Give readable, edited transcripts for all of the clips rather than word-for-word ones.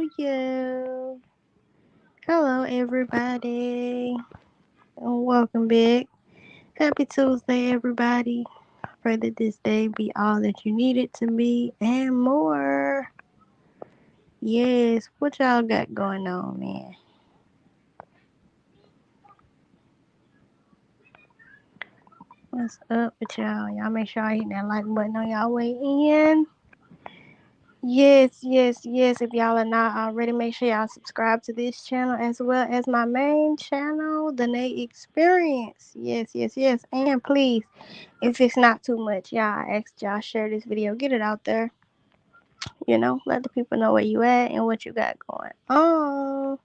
yo. Hello, everybody, and welcome back. Happy Tuesday, everybody. Pray that this day be all that you need it to be and more. Yes, what y'all got going on, man? What's up with y'all? Y'all make sure I hit that like button on y'all way in. Yes. If y'all are not already, make sure y'all subscribe to this channel as well as my main channel, The Nay Experience. Yes. And please, if it's not too much, y'all, I ask y'all share this video, get it out there. Let the people know where you at and what you got going on.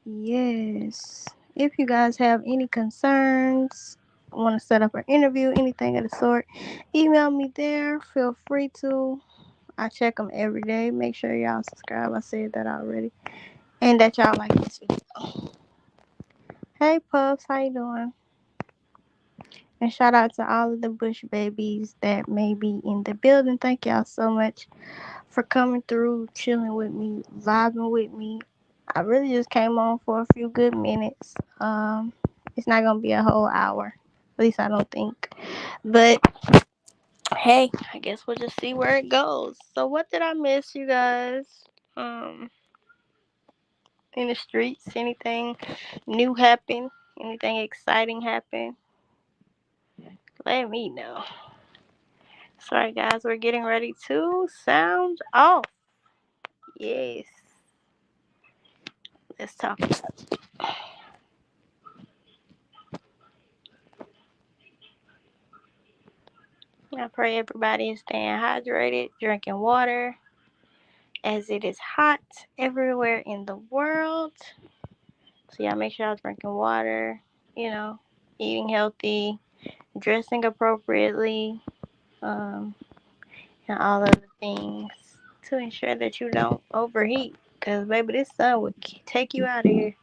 Yes. If you guys have any concerns, want to set up an interview, anything of the sort, email me there. Feel free to. I check them every day. Make sure y'all subscribe. I said that already. And that y'all like this video. Hey Puffs, how you doing? And shout out to all of the Bush babies that may be in the building. Thank y'all so much for coming through, chilling with me, vibing with me. I really just came on for a few good minutes. It's not gonna be a whole hour. At least I don't think. But hey, I guess we'll just see where it goes. So what did I miss, you guys? Um in the streets? Anything new happen? Anything exciting happen? Let me know. Sorry, guys, we're getting ready to sound off. Yes, let's talk about it. I pray everybody is staying hydrated, drinking water, as it is hot everywhere in the world. So, y'all make sure y'all drinking water, you know, eating healthy, dressing appropriately, um, and all of the things to ensure that you don't overheat. Cause baby, this sun will take you out of here.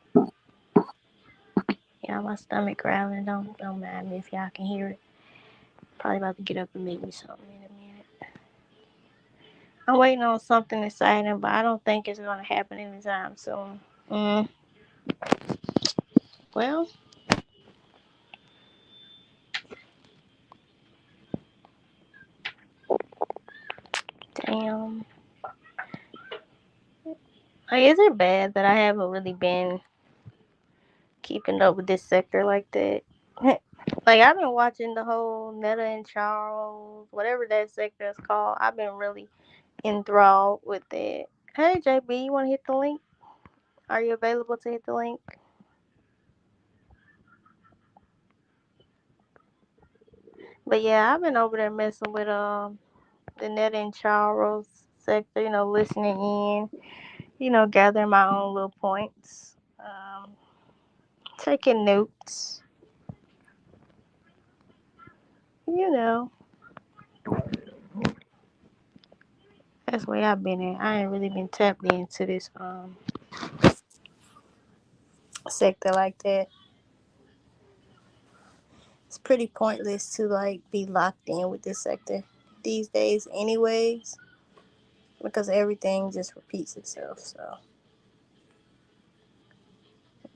Yeah, my stomach growling. Don't mind me if y'all can hear it. Probably about to get up and make me something in a minute. I'm waiting on something exciting, but I don't think it's gonna happen anytime soon. Mm, well, damn. Like, is it bad that I haven't really been keeping up with this sector like that? Like, I've been watching the whole Netta and Charles, whatever that sector is called. I've been really enthralled with it. Hey, JB, you want to hit the link? Are you available to hit the link? But yeah, I've been over there messing with the Netta and Charles sector, listening in, gathering my own little points, taking notes, you know. That's where I've been at. I ain't really been tapped into this sector like that. It's pretty pointless to like be locked in with this sector these days anyways, because everything just repeats itself. So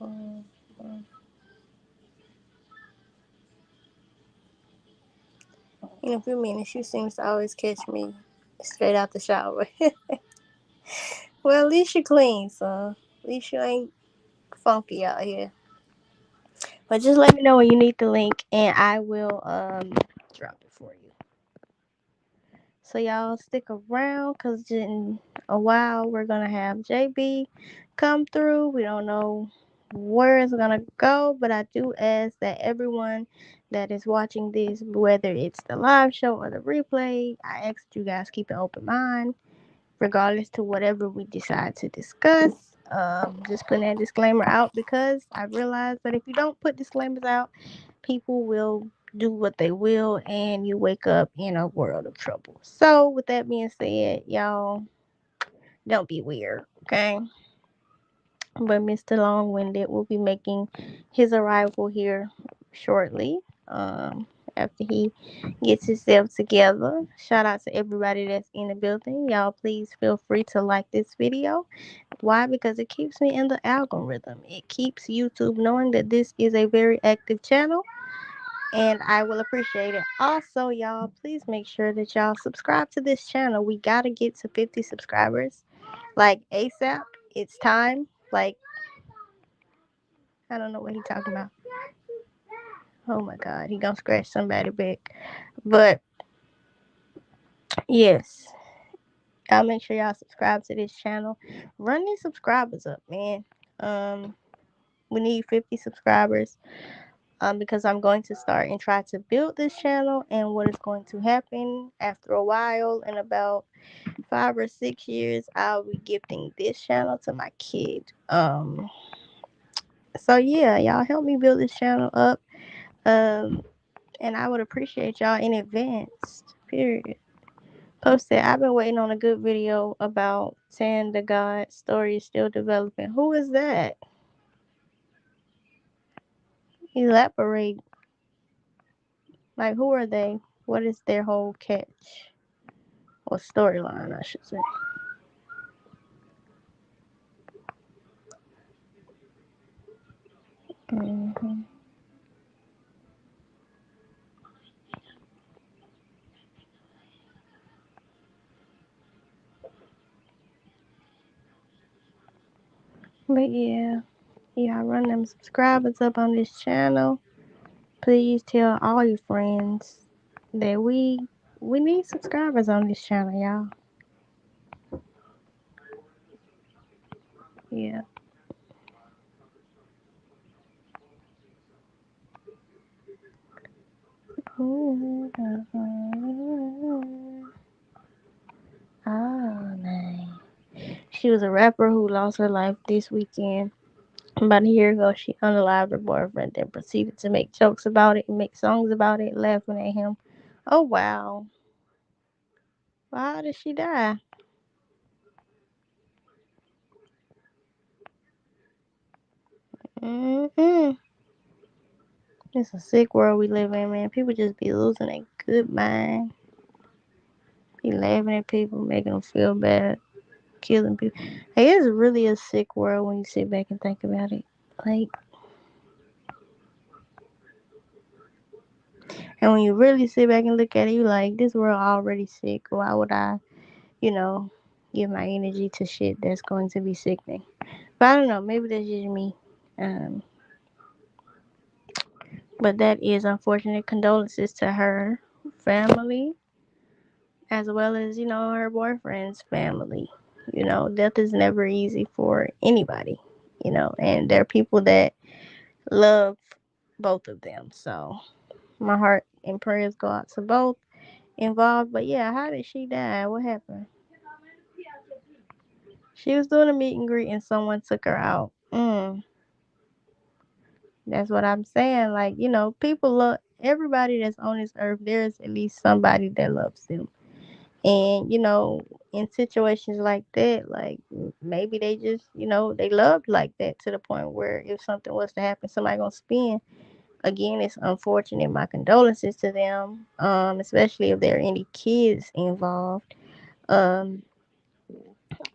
mm, mm. In a few minutes, you seems to always catch me straight out the shower. Well, at least you clean, son. At least you ain't funky out here. But just let me know when you need the link, and I will drop it for you. So y'all stick around, cause in a while we're gonna have JB come through. We don't know where it's gonna go, but I do ask that everyone that is watching this, whether it's the live show or the replay, I ask that you guys keep an open mind regardless to whatever we decide to discuss. Just putting that disclaimer out because I realize that if you don't put disclaimers out, people will do what they will and you wake up in a world of trouble. So, with that being said, y'all don't be weird, okay? But Mr. Long Winded will be making his arrival here shortly. after he gets himself together. Shout out to everybody that's in the building. Y'all, please feel free to like this video. Why? Because it keeps me in the algorithm. It keeps YouTube knowing that this is a very active channel, and I will appreciate it. Also, y'all, please make sure that y'all subscribe to this channel. We gotta get to 50 subscribers, like ASAP. It's time. Like, I don't know what he talking about. Oh my God, he gonna scratch somebody back. But yes, I'll make sure y'all subscribe to this channel. Run these subscribers up, man. Um, we need 50 subscribers. Because I'm going to start and try to build this channel. And what is going to happen after a while, in about 5 or 6 years, I'll be gifting this channel to my kid. So yeah, y'all help me build this channel up. Um, and I would appreciate y'all in advance. Period. Post it. I've been waiting on a good video about Tan the God. Story is still developing. Who is that? Elaborate. Like, who are they? What is their whole catch? Or storyline, I should say. Hmm. But yeah, y'all run them subscribers up on this channel. Please tell all your friends that we need subscribers on this channel, y'all. Yeah. Oh, man. She was a rapper who lost her life this weekend. About a year ago, she unalived her boyfriend, then proceeded to make jokes about it and make songs about it, laughing at him. Oh, wow. Well, how did she die? Mm-hmm. It's a sick world we live in, man. People just be losing their good mind. Be laughing at people, making them feel bad, killing people. Hey, it's really a sick world when you sit back and think about it. Like, and when you really sit back and look at it, you like, this world already sick. Why would I, you know, give my energy to shit that's going to be sickening? But I don't know. Maybe that's just me. Um, but that is unfortunate. Condolences to her family, as well as, her boyfriend's family. Death is never easy for anybody, and there are people that love both of them. So my heart and prayers go out to both involved. But yeah, how did she die? What happened? She was doing a meet and greet and someone took her out. That's what I'm saying. Like, people love everybody that's on this earth. There's at least somebody that loves them. And, in situations like that, like maybe they just, they loved like that to the point where if something was to happen, somebody gonna spin. Again, it's unfortunate. My condolences to them, especially if there are any kids involved. Um,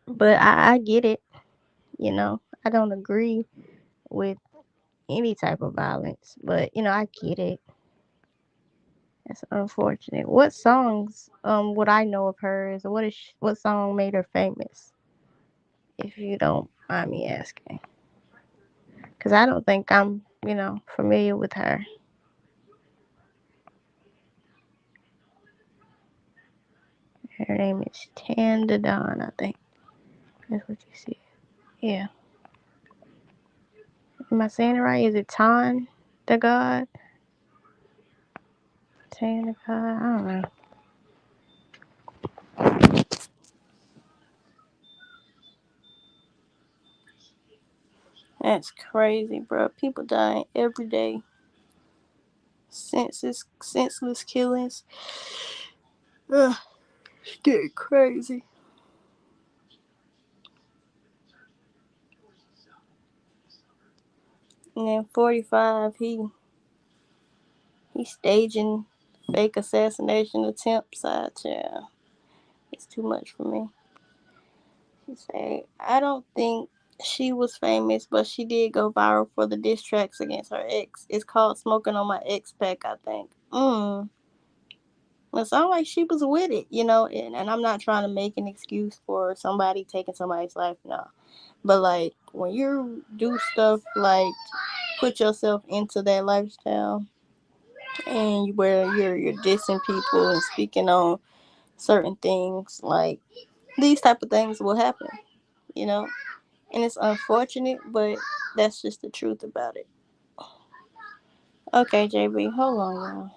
but I get it. I don't agree with any type of violence, but I get it. That's unfortunate. What songs would I know of hers? What song made her famous? If you don't mind me asking, because I don't think I'm familiar with her. Her name is Tanda Dawn, I think. That's what you see. Yeah. Am I saying it right? Is it Tan the God? Tan the God? I don't know. That's crazy, bro. People dying every day. Senseless killings. Ugh, it's getting crazy. And then 45, he's staging. Fake assassination attempts. Yeah, it's too much for me. She said, I don't think she was famous, but she did go viral for the diss tracks against her ex. It's called Smoking on My Ex Pack, I think. It sounds like she was with it, and I'm not trying to make an excuse for somebody taking somebody's life, no. But, like, when you do stuff like put yourself into that lifestyle and where you're dissing people and speaking on certain things, like, these type of things will happen, you know? And it's unfortunate, but that's just the truth about it. Okay, JB, hold on, y'all.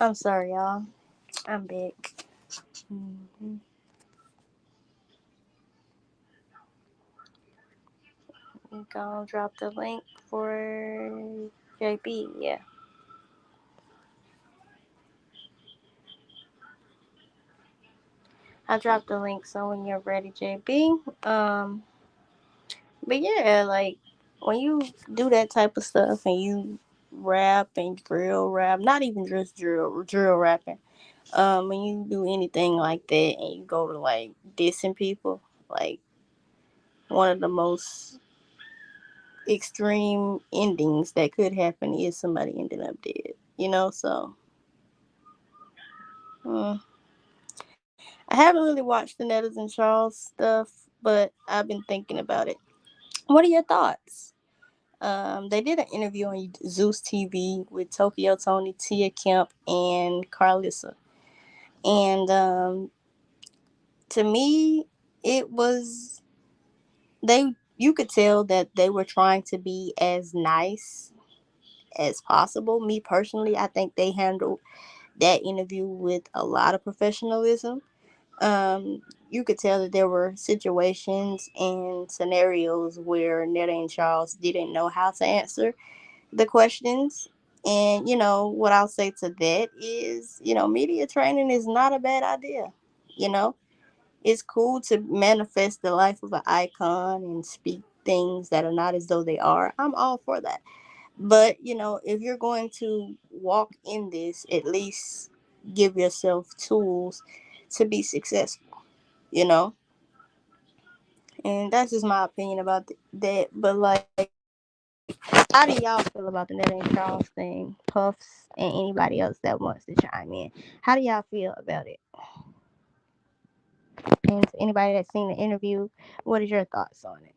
I'm sorry, y'all. I'm back. Mm-hmm. I'm gonna drop the link for JB. Yeah, I dropped the link, so when you're ready, JB. But yeah, like when you do that type of stuff and you rap and drill rap, not even just drill rapping. When you do anything like that and you go to like dissing people, like one of the most extreme endings that could happen is somebody ending up dead. So mm, I haven't really watched the Nettas and Charles stuff, but I've been thinking about it. What are your thoughts? They did an interview on Zeus TV with Tokyo Tony, Tia Kemp, and Carlissa. And to me, it was they. You could tell that they were trying to be as nice as possible. Me personally, I think they handled that interview with a lot of professionalism. You could tell that there were situations and scenarios where Netta and Charles didn't know how to answer the questions. And, what I'll say to that is, media training is not a bad idea. You know, it's cool to manifest the life of an icon and speak things that are not as though they are. I'm all for that. But, if you're going to walk in this, at least give yourself tools to be successful, you know? And that's just my opinion about that. But, like, how do y'all feel about the Netta and Charles thing? Puffs and anybody else that wants to chime in. How do y'all feel about it? And to anybody that's seen the interview, what is your thoughts on it?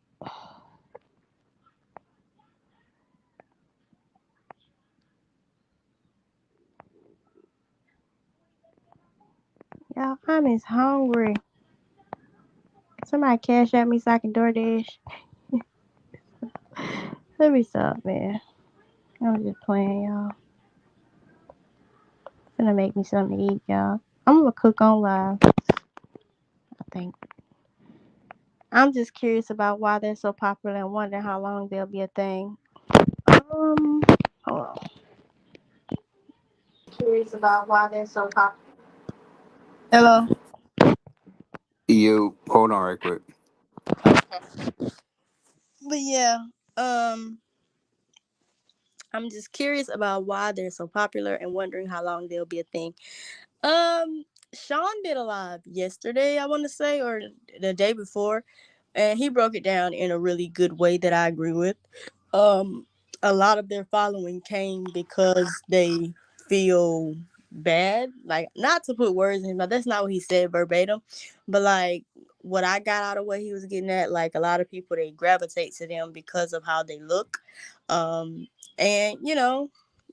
Y'all, I'm as hungry. Somebody cash at me so I can DoorDash. Let me stop, man. I'm just playing, y'all. It's gonna make me something to eat, y'all. I'm gonna cook on live, I think. I'm just curious about why they're so popular and wondering how long they'll be a thing. Hold on. Curious about why they're so popular. Hello. You hold on right quick. But yeah, um, I'm just curious about why they're so popular and wondering how long they'll be a thing. Sean did a live yesterday, I want to say, or the day before, and he broke it down in a really good way that I agree with. Um, a lot of their following came because they feel bad, like not to put words in, but that's not what he said verbatim, but like what I got out of what he was getting at, like a lot of people they gravitate to them because of how they look. Um and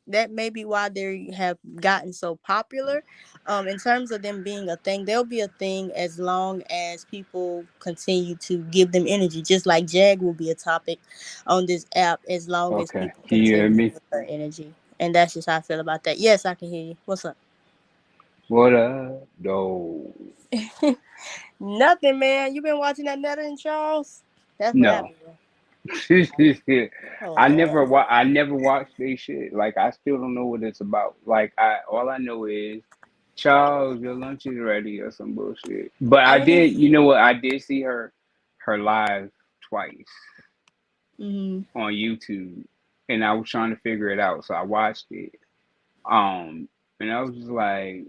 that may be why they have gotten so popular. In terms of them being a thing, they'll be a thing as long as people continue to give them energy. Just like Jag will be a topic on this app as long as Okay. people Can you hear continue to me? give her energy. And that's just how I feel about that. Yes, I can hear you. What's up? What up, though? Nothing, man. You been watching that Netta and Charles? That's what No. happened, bro. Oh I Lord. never watched this shit. Like I still don't know what it's about. Like I all I know is Charles, your lunch is ready or some bullshit. But I I mean, did, you know what? I did see her live twice mm, on YouTube, and I was trying to figure it out, so I watched it. Um, and I was just like,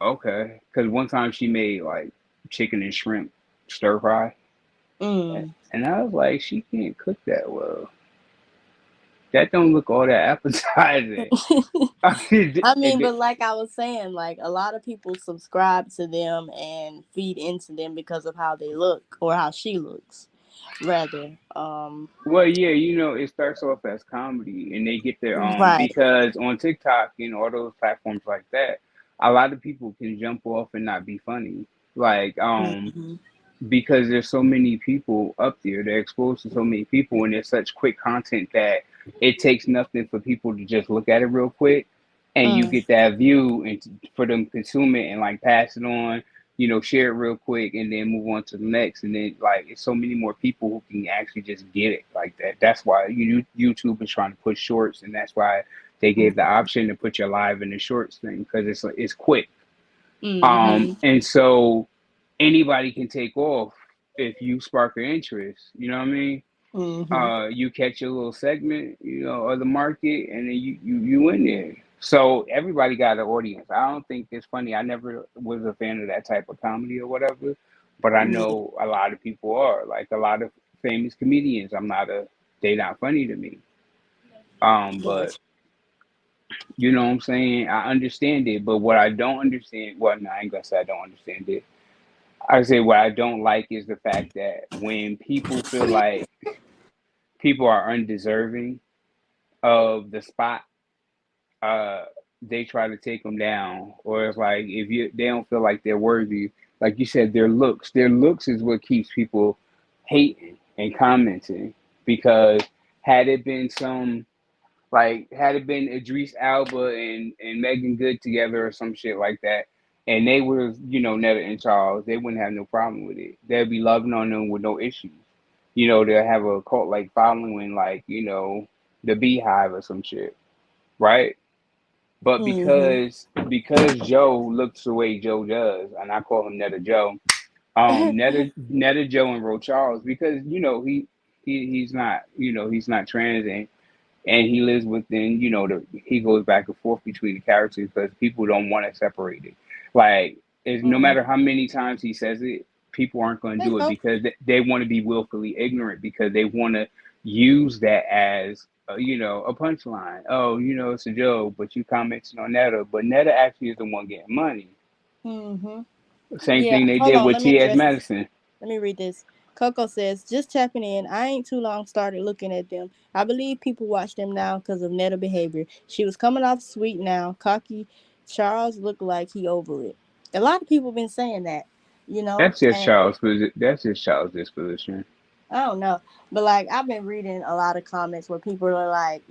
okay, because one time she made like chicken and shrimp stir fry, mm. and I was like, she can't cook that well. That don't look all that appetizing. I mean, but like I was saying, like a lot of people subscribe to them and feed into them because of how they look or how she looks, rather. Well, yeah, it starts off as comedy, and they get their Right. because on TikTok and all those platforms like that, a lot of people can jump off and not be funny. Like, Hmm. because there's so many people up there, they're exposed to so many people, and there's such quick content that it takes nothing for people to just look at it real quick, and you Mm, get that view, and for them to consume it and like pass it on, share it real quick, and then move on to the next, and then like it's so many more people who can actually just get it like that. That's why YouTube is trying to push shorts, and that's why they gave the option to put your live in the shorts thing because it's quick. mm-hmm. And so anybody can take off if you spark an interest. You know what I mean? Mm-hmm. You catch a little segment, of the market, and then you in there. So everybody got an audience. I don't think it's funny. I never was a fan of that type of comedy or whatever, but I Yeah. know a lot of people are. Like a lot of famous comedians. They not funny to me. But Gotcha. you know what I'm saying? I understand it, but what I don't understand, well, no, I ain't gonna say I don't understand it. I say what I don't like is the fact that when people feel like people are undeserving of the spot, uh, they try to take them down, or it's like if they don't feel like they're worthy, like you said, their looks is what keeps people hating and commenting. Because had it been had it been Idris Alba and Megan Good together or some shit like that, and they were, Netta and Charles, they wouldn't have no problem with it. They'd be loving on them with no issues. They'll have a cult like following, like, the Beehive or some shit, right? But Mm-hmm. because Joe looks the way Joe does, and I call him Netta Joe, Netta Joe and Ro Charles, because he's not trans, and he lives within, he goes back and forth between the characters because people don't want to separate it. Like, is no matter Mm-hmm. how many times he says it, people aren't going to Hey, do it Coach. because they want to be willfully ignorant, because they want to use that as a punchline. Oh, it's a joke, but you commenting on Netta, but Netta actually is the one getting money. Mm-hmm. Same Yeah. thing they Hold did on. with Let me T.S. address. Madison. Let me read this. Coco says, just tapping in. I ain't too long started looking at them. I believe people watch them now because of Netta behavior. She was coming off sweet now, cocky. Charles looked like he over it. A lot of people been saying that, and That's just Charles' disposition. I don't know. But like I've been reading a lot of comments where people are like,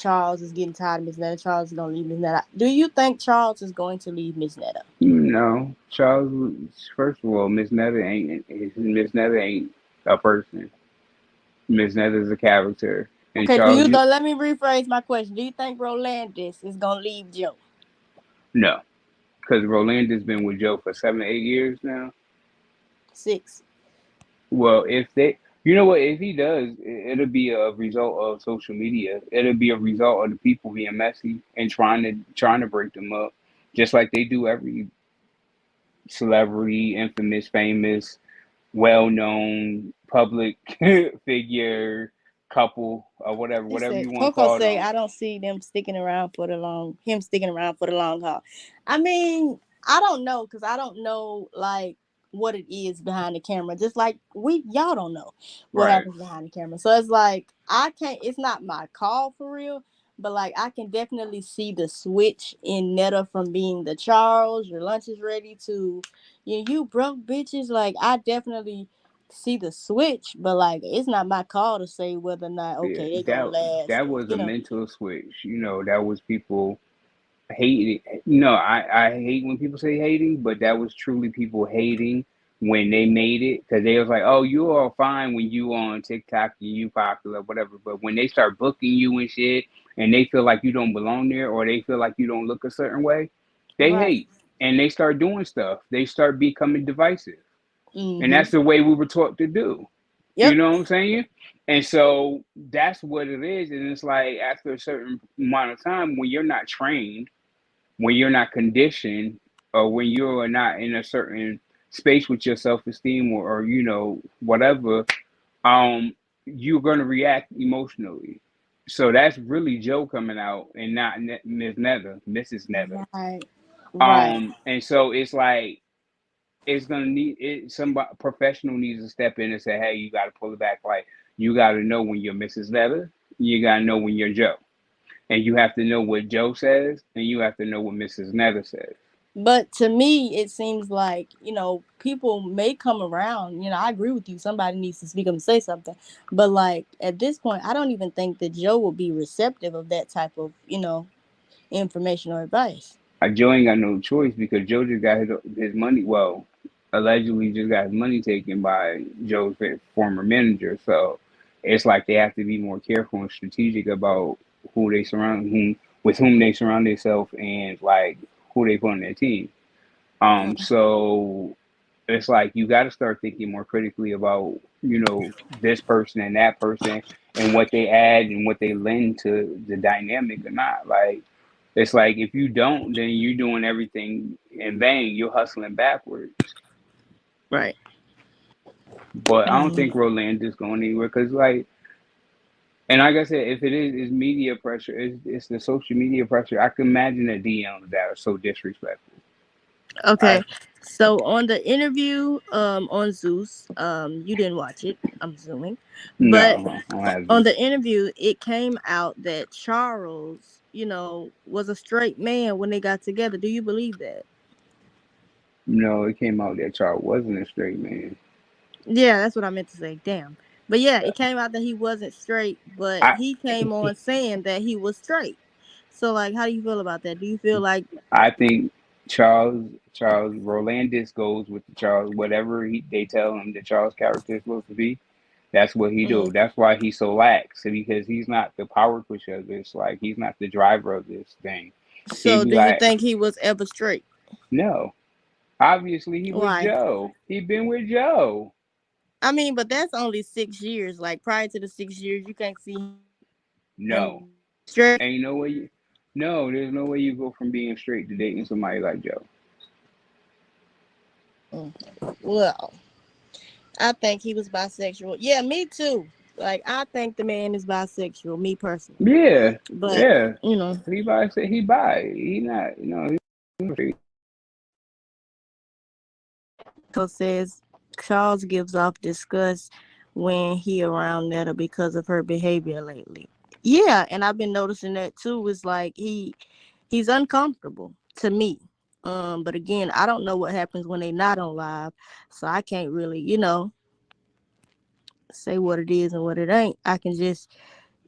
Charles is getting tired of Miss Netta. Charles is gonna leave Miss Netta. Do you think Charles is going to leave Miss Netta? No, Charles. First of all, Miss Netta ain't a person. Miss Netta is a character, and Okay, do Charles, you though? Let me rephrase my question. Do you think Rolandis is gonna leave Joe? no, because Rolanda's been with Joe for 7, 8 years now. 6. Well, if they, if he does, it'll be a result of social media. It'll be a result of the people being messy and trying to break them up, just like they do every celebrity, infamous, famous, well-known public figure, couple, or She whatever said, you want to Coco call say, them. I don't see him sticking around for the long haul. I mean, I don't know, because I don't know, like, what it is behind the camera. Just like y'all don't know what Right. happens behind the camera. So it's like I can't. It's not my call for real. But like I can definitely see the switch in Netta from being the Charles, your lunch is ready to you broke bitches. Like I definitely see the switch, but like it's not my call to say whether or not Yeah, okay they gonna that last that or was a mental switch. That was people hating. I hate when people say hating, but that was truly people hating when they made it because they was like, oh, you all fine when you on TikTok and you popular, whatever. But when they start booking you and shit, and they feel like you don't belong there, or they feel like you don't look a certain way, they right. hate and they start doing stuff. They start becoming divisive, and Mm-hmm. that's the way we were taught to do. You Yep. know what I'm saying? And so that's what it is. And it's like after a certain amount of time, when you're not trained, when you're not conditioned, or when you're not in a certain space with your self-esteem, or whatever, you're going to react emotionally. So that's really Joe coming out and not Ms. Nether, Mrs. Nether. Right. Right. And so it's like it's gonna need it. Somebody professional needs to step in and say, "Hey, you got to pull it back. Like you got to know when you're Mrs. Nether. You got to know when you're Joe, and you have to know what Joe says, and you have to know what Mrs. Nether says." But to me, it seems like, people may come around. I agree with you. Somebody needs to speak up and say something. But, like, at this point, I don't even think that Joe will be receptive of that type of, information or advice. Joe ain't got no choice because Joe just got his money. Well, allegedly just got his money taken by Joe's former manager. So it's like they have to be more careful and strategic about whom they surround themselves, and like who they put on their team. Mm. So it's like you got to start thinking more critically about this person and that person and what they add and what they lend to the dynamic or not. Like it's like if you don't, then you're doing everything in vain. You're hustling backwards. Right. But I don't Mm. think Roland is going anywhere because and like I said, if it is media pressure, it's the social media pressure. I can imagine the DMs that are so disrespectful. Okay. I So on the interview on Zeus, you didn't watch it, I'm assuming. But No, I don't have on this. the interview, it came out that Charles, was a straight man when they got together. Do you believe that? No, it came out that Charles wasn't a straight man. Yeah, that's what I meant to say. Damn. But yeah, it came out that he wasn't straight, but I he came on saying that he was straight. So like how do you feel about that? Do you feel like I think Charles Rolandis goes with the Charles whatever they tell him the Charles character is supposed to be. That's what he do. mm, That's why he's so lax because he's not the power pusher of this. Like he's not the driver of this thing. He'd so be do you like, think he was ever straight? no. Obviously, he with Why? Joe. He been with Joe. I mean, but that's only 6 years. Like prior to the 6 years, you can't see him No, straight. ain't no way. No, there's no way you go from being straight to dating somebody like Joe. Mm. Well, I think he was bisexual. Yeah, me too. Like I think the man is bisexual, me personally. Yeah, But yeah. you know, He by say he by. He not. He's straight. Coach says Charles gives off disgust when he around Netta because of her behavior lately. Yeah, and I've been noticing that too. It's like he's uncomfortable to me. But again, I don't know what happens when they not on live, so I can't really, say what it is and what it ain't. I can just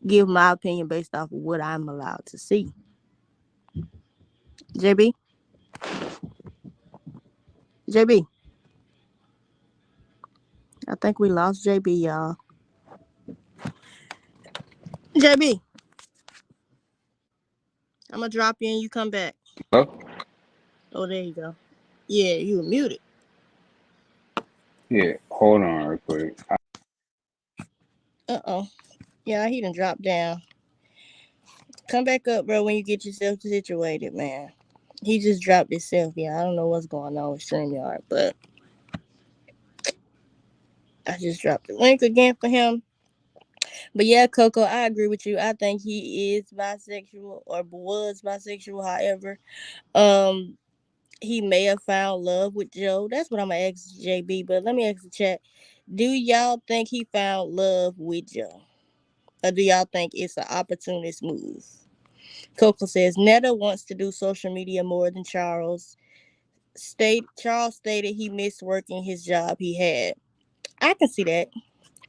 give my opinion based off of what I'm allowed to see. JB, JB, I think we lost JB, y'all. JB, I'm gonna drop you and you come back. Oh, Oh, there you go. Yeah, you were muted. yeah. Hold on, real quick. Uh-oh. Yeah, he done dropped down. Come back up, bro, when you get yourself situated, man. He just dropped himself. Yeah, I don't know what's going on with StreamYard, but I just dropped the link again for him. But yeah, Coco, I agree with you. I think he is bisexual or was bisexual, however. Um, he may have found love with Joe. That's what I'm gonna ask JB. But let me ask the chat: do y'all think he found love with Joe, or do y'all think it's an opportunist move? Coco says Netta wants to do social media more than Charles. Charles stated he missed working his job he had. I can see that.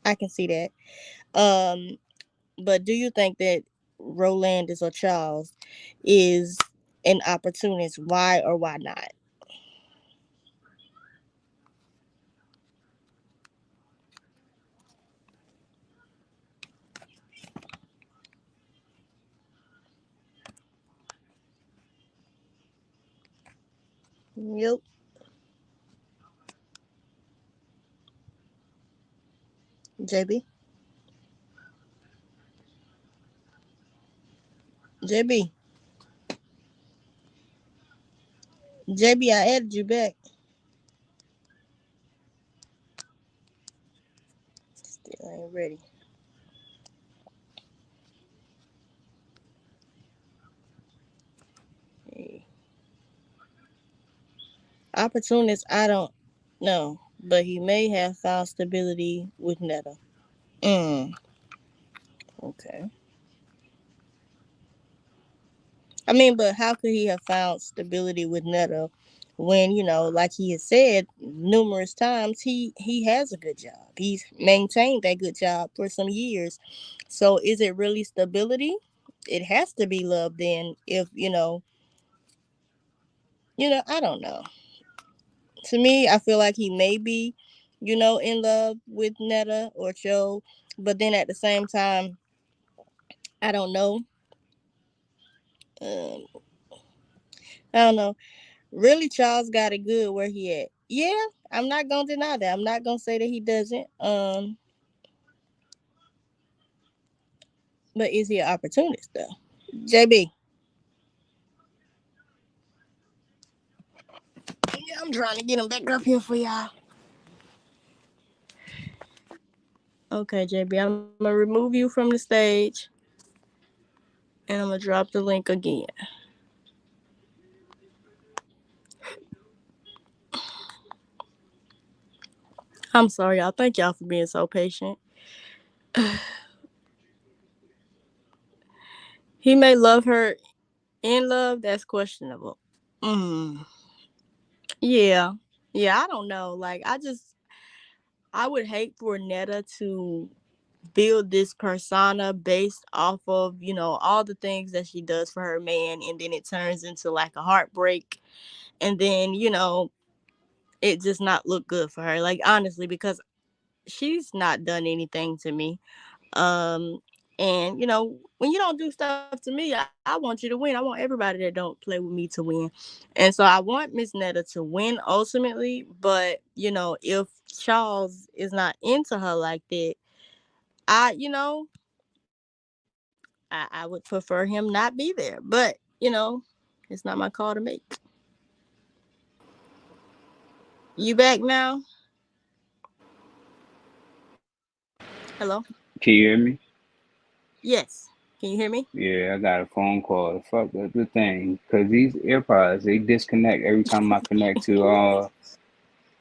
I can see that. Um, but do you think that Rolandis or Charles is an opportunist? Why or why not? Yep. JB. JB. JB, I added you back. Still ain't ready. Hey. Opportunist, I don't know, but he may have found stability with Netta. Mm, okay. I mean, but how could he have found stability with Netta when, like he has said numerous times, he has a good job. He's maintained that good job for some years. So is it really stability? It has to be love then if, I don't know. To me, I feel like he may be, in love with Netta or Joe, but then at the same time, I don't know. Um, I don't know. Really, Charles got it good where he at. Yeah, I'm not gonna deny that. I'm not gonna say that he doesn't. But is he an opportunist though? JB. Yeah, I'm trying to get him back up here for y'all. Okay, JB, I'm gonna remove you from the stage and I'm gonna drop the link again. I'm sorry, y'all. Thank y'all for being so patient. He may love her in love. That's questionable. Mm, yeah, yeah. I don't know. Like, I would hate for Netta to build this persona based off of all the things that she does for her man, and then it turns into like a heartbreak, and then it just not look good for her, like, honestly, because she's not done anything to me. um and when you don't do stuff to me, I want you to win. I want everybody that don't play with me to win. And so I want Miss Netta to win ultimately, but if Charles is not into her like that, I would prefer him not be there. But, it's not my call to make. You back now? Hello? Can you hear me? Yes. Can you hear me? Yeah, I got a phone call. Fuck the thing, cause these AirPods they disconnect every time I connect to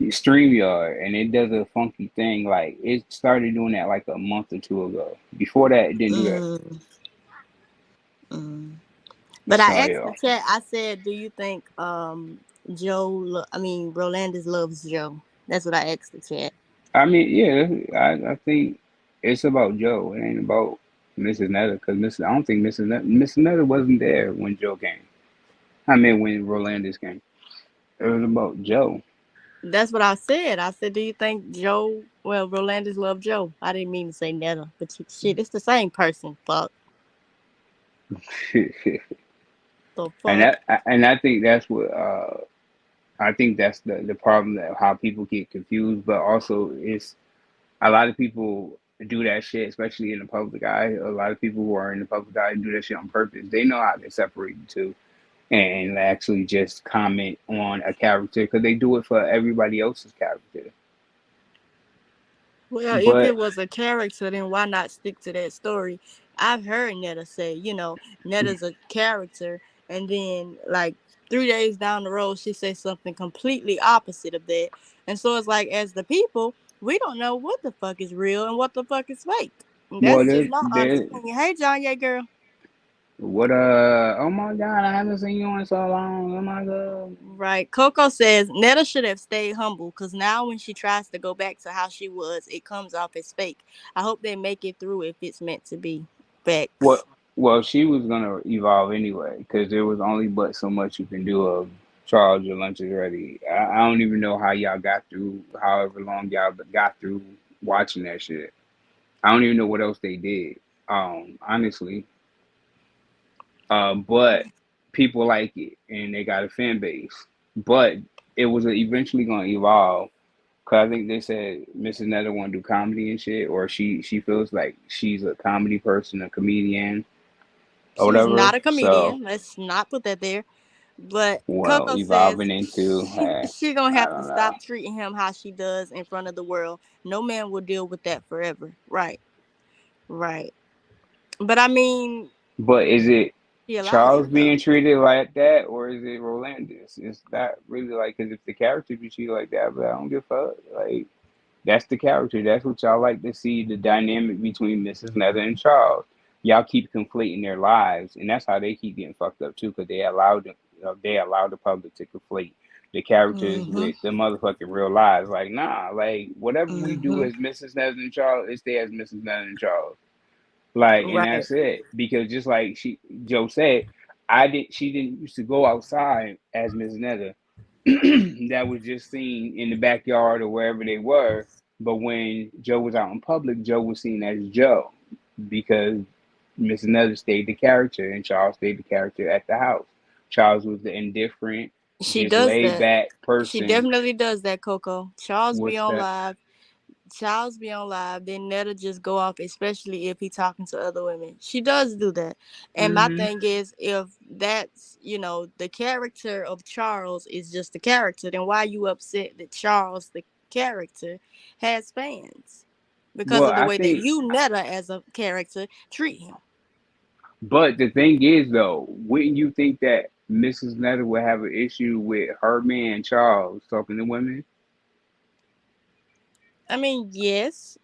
StreamYard, and it does a funky thing. Like it started doing that like a month or two ago. Before that, it didn't do that. Mm, mm. But I So asked yeah, the chat, I said, do you think Rolandis loves Joe? That's what I asked the chat. I mean, yeah, I think it's about Joe. It ain't about Mrs. Netta, because I don't think Mrs. Netta wasn't there when Joe came. I mean, when Rolandis came, it was about Joe. That's what I said. I said, do you think Rolandis loves Joe? I didn't mean to say Netta, but shit, it's the same person. Fuck. The and fuck? I think that's what I think that's the problem, that how people get confused, but also it's a lot of people do that shit, especially in the public eye. A lot of people who are in the public eye do that shit on purpose. They know how to separate the two and actually just comment on a character because they do it for everybody else's character. Well, if it But was a character, then why not stick to that story? I've heard Netta say, Netta's a character, and then like 3 days down the road, she says something completely opposite of that. And so it's like, as the people, we don't know what the fuck is real and what the fuck is fake. And Well, that's just my honest there. opinion. Hey, John, yeah, girl. What oh my God, I haven't seen you in so long. Oh my God. Right. Coco says Netta should have stayed humble because now when she tries to go back to how she was, it comes off as fake. I hope they make it through if it's meant to be. Well, Facts. well, she was gonna evolve anyway because there was only but so much you can do of Charles. Your lunch is ready. I don't even know how y'all got through, however long y'all got through watching that shit. I don't even know what else they did. Honestly, but people like it and they got a fan base. But it was eventually gonna evolve. Cause I think they said Mrs. Nether want to do comedy and shit, or she feels like she's a comedy person, a comedian, or She's whatever. not a So, comedian. Let's not put that there. But well, Coco says evolving into, she gonna I have to don't know. stop treating him how she does in front of the world. No man will deal with that forever. Right. Right. But I mean, But is it she allows Charles it though. being treated like that, or is it Rolandis? It's not really like, because if the character be treated like that, but I don't give a fuck. Like, that's the character. That's what y'all like to see, the dynamic between Mrs. Nether and Charles. Y'all keep conflating their lives, and that's how they keep getting fucked up too, because they allow the public to conflate the characters Mm-hmm. with the motherfucking real lives. Like, nah, like whatever we do Mm-hmm. as Mrs. Nether and Charles, it stay as Mrs. Nether and Charles. Like, and Right. that's it. Because just like Joe said, she didn't used to go outside as Miss Nether. That was just seen in the backyard or wherever they were. But when Joe was out in public, Joe was seen as Joe because Miss Nether stayed the character and Charles stayed the character at the house. Charles was the indifferent, She just does laid that. back She person. definitely does that, Coco. Charles be What's on that? live. Charles be on live. Then Netta just go off, especially if he talking to other women. She does do that. And my Hmm. thing is, if that's the character of Charles is just the character, then why you upset that Charles the character has fans because Well, of the I way that think, you Netta as a character treat him? but the thing is, though, wouldn't you think that Mrs. Nether would have an issue with her man Charles talking to women, I mean, yes,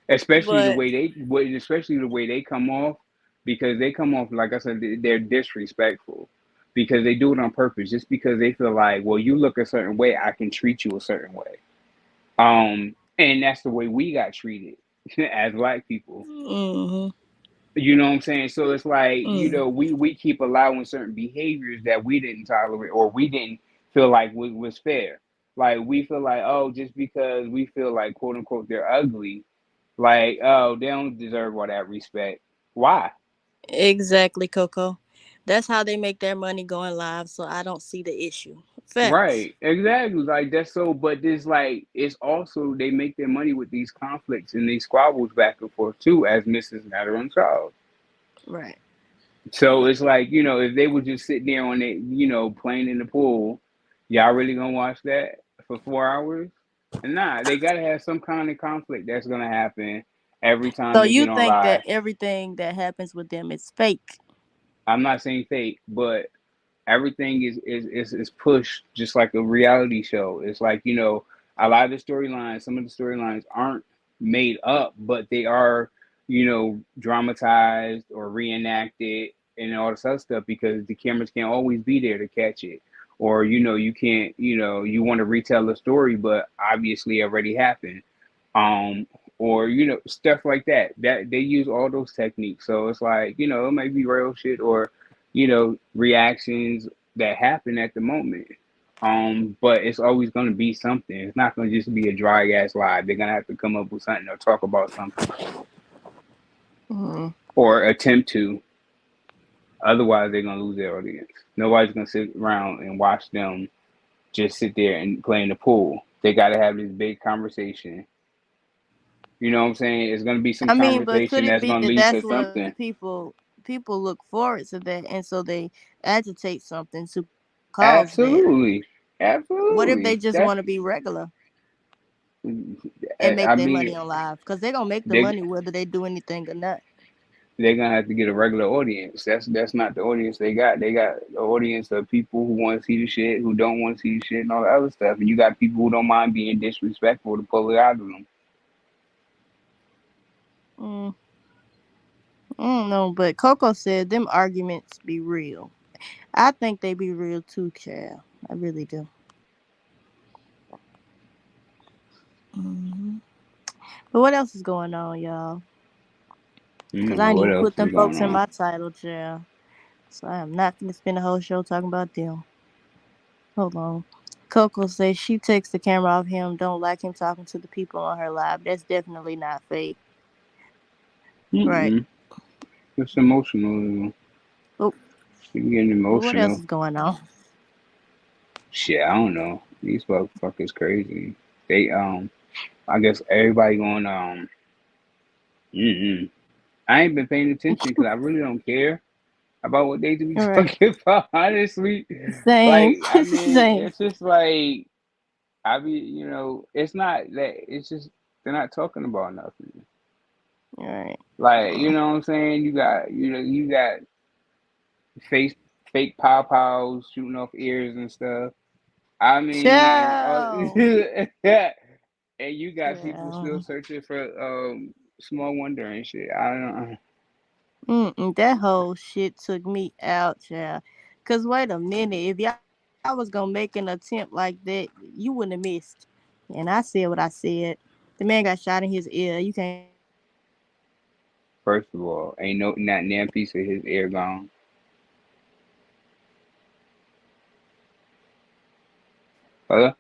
especially the but way especially the way they come off, because they come off like I said, they're disrespectful, because they do it on purpose, just because they feel like, well, you look a certain way, I can treat you a certain way, and that's the way we got treated as black people. mm-hmm, You know what I'm saying? So it's like, mm. we keep allowing certain behaviors that we didn't tolerate or we didn't feel like was fair. Like, we feel like, oh, just because we feel like, quote unquote, they're ugly, like, oh, they don't deserve all that respect. Why? Exactly, Coco. That's how they make their money going live. So I don't see the issue. Facts. Right, exactly. Like, that's so, but this, like, it's also, they make their money with these conflicts and these squabbles back and forth too, as Mrs. Matter and Charles. Right. So it's like, if they would just sit there on it, playing in the pool, y'all really gonna watch that for 4 hours? And nah, they gotta have some kind of conflict that's gonna happen every time So they you get on think that live. everything that happens with them is fake? I'm not saying fake, but everything is pushed just like a reality show. It's like, a lot of the storylines, some of the storylines aren't made up, but they are, dramatized or reenacted and all this other stuff, because the cameras can't always be there to catch it. Or, you can't, you want to retell the story, but obviously already happened. Um, or, stuff like that. That they use all those techniques. So it's like, it might be real shit, or reactions that happen at the moment. But it's always going to be something. It's not going to just be a dry ass lie. They're going to have to come up with something or talk about something Hmm. or attempt to. Otherwise, they're going to lose their audience. Nobody's going to sit around and watch them just sit there and play in the pool. They got to have this big conversation. You know what I'm saying? It's going to be some I mean, but could conversation it that's be going to that lead that's to what something. people look forward to that, and so they agitate something to cause that? Absolutely. What if they Absolutely. just That's, want to be regular and make I their mean, money on live? Because they're gonna make the they money whether they do anything or not. they're gonna have to get a regular audience. That's not the audience they got. They got the audience of people who want to see the shit, who don't want to see the shit, and all the other stuff. And you got people who don't mind being disrespectful to pull it out of them. Mm, I don't know, but Coco said them arguments be real. I think they be real too, child. I really do. hmm But what else is going on, y'all? Cause I didn't What even else put them is going folks in on? my title, child. So I am not gonna spend the whole show talking about them. Hold on. Coco says she takes the camera off him. Don't like him talking to the people on her live. That's definitely not fake. Right. Mm-mm. It's emotional. Oh, You getting but what else emotional. is going on? Shit, I don't know. These motherfuckers crazy. They I guess everybody going mm-mm. I ain't been paying attention because I really don't care about what they be All right. talking about. Honestly, Same. like I mean, Same. it's just like I be, it's not that. It's just they're not talking about nothing. All right. Like you know what I'm saying? You got face fake pow pows shooting off ears and stuff. I mean, Ciao. and you got people still Ciao. searching for small wonder and shit. I don't. That whole shit took me out, child. Cause wait a minute, if y'all was gonna make an attempt like that, you wouldn't have missed. And I said what I said. The man got shot in his ear. You can't say nothing. First of all, ain't no not damn piece of his ear gone. Hello,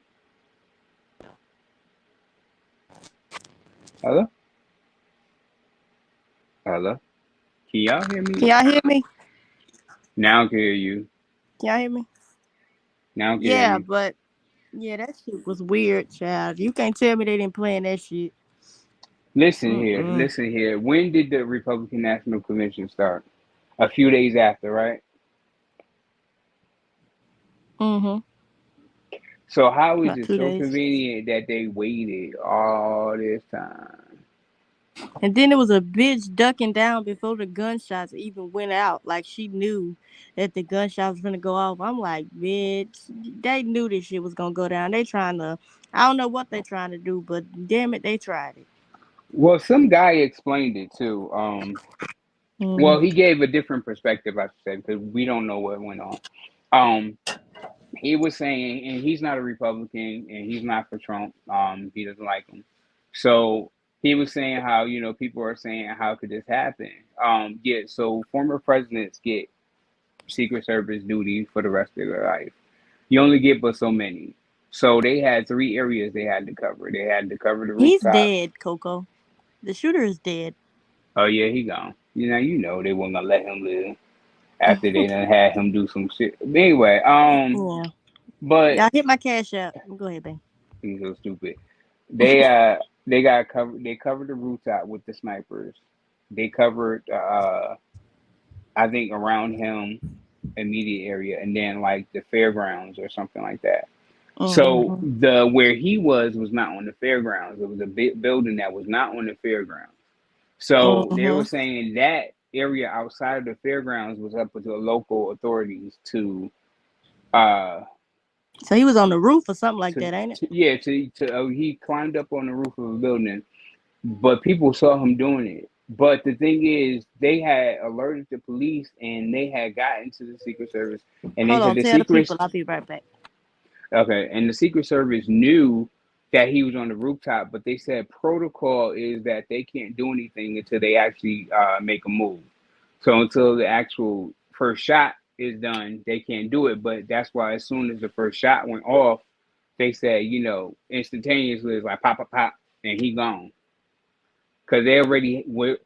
hello, hello. Can y'all hear Can me? y'all hear me? Now I can hear you. Can y'all hear me? Now I can hear Yeah, you. but yeah, that shit was weird, child. You can't tell me they didn't plan that shit. Mm-mm. Listen here. When did the Republican National Convention start? A few days after, right? Mm-hmm. So how is About it 2 days. so convenient that they waited all this time? And then there was a bitch ducking down before the gunshots even went out. Like she knew that the gunshots was gonna go off. I'm like, bitch, they knew this shit was gonna go down. They trying to, I don't know what they trying to do, but damn it, they tried it. Well, some guy explained it too. Mm-hmm. Well, he gave a different perspective, I should say, because we don't know what went on. Um, he was saying, and he's not a Republican, and he's not for Trump. He doesn't like him. So he was saying how people are saying how could this happen? Yeah. So former presidents get Secret Service duty for the rest of their life. You only get but so many. So they had three areas they had to cover. They had to cover the He's rooftop. dead, Coco. The shooter is dead. Oh yeah, he gone. They weren't gonna let him live after they done had him do some shit. Anyway, Yeah. but Y'all hit my cash out. Go ahead, babe. he's so stupid. They got covered. They covered the rooftop with the snipers. They covered I think around him immediate area, and then like the fairgrounds or something like that. So Mm-hmm. the where he was not on the fairgrounds. It was a big building that was not on the fairgrounds. So they were Mm-hmm. saying that area outside of the fairgrounds was up to the local authorities uh So he was on the roof or something like to, that, ain't it? yeah to he climbed up on the roof of a building, but people saw him doing it. But the thing is, they had alerted the police and they had gotten to the Secret Service, and they Hold said on, the tell the secret people. I'll be right back. okay, and the Secret Service knew that he was on the rooftop, but they said protocol is that they can't do anything until they actually make a move. So until the actual first shot is done, they can't do it. But that's why as soon as the first shot went off, they said, instantaneously it's like pop, pop, pop, and he gone because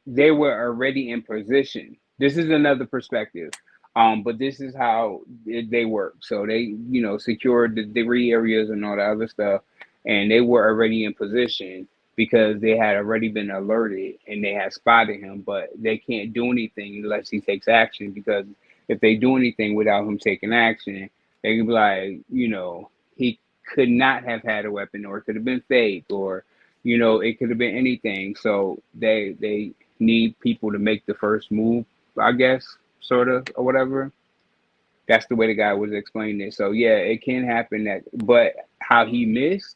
they were already in position. This is another perspective, but this is how they work. So they secured the debris areas and all the other stuff, and they were already in position because they had already been alerted and they had spotted him. But they can't do anything unless he takes action, because if they do anything without him taking action, they could be like, he could not have had a weapon, or it could have been fake, or it could have been anything. So they need people to make the first move, I guess, sort of, or whatever. That's the way the guy was explaining it. So yeah, it can happen that, but how he missed,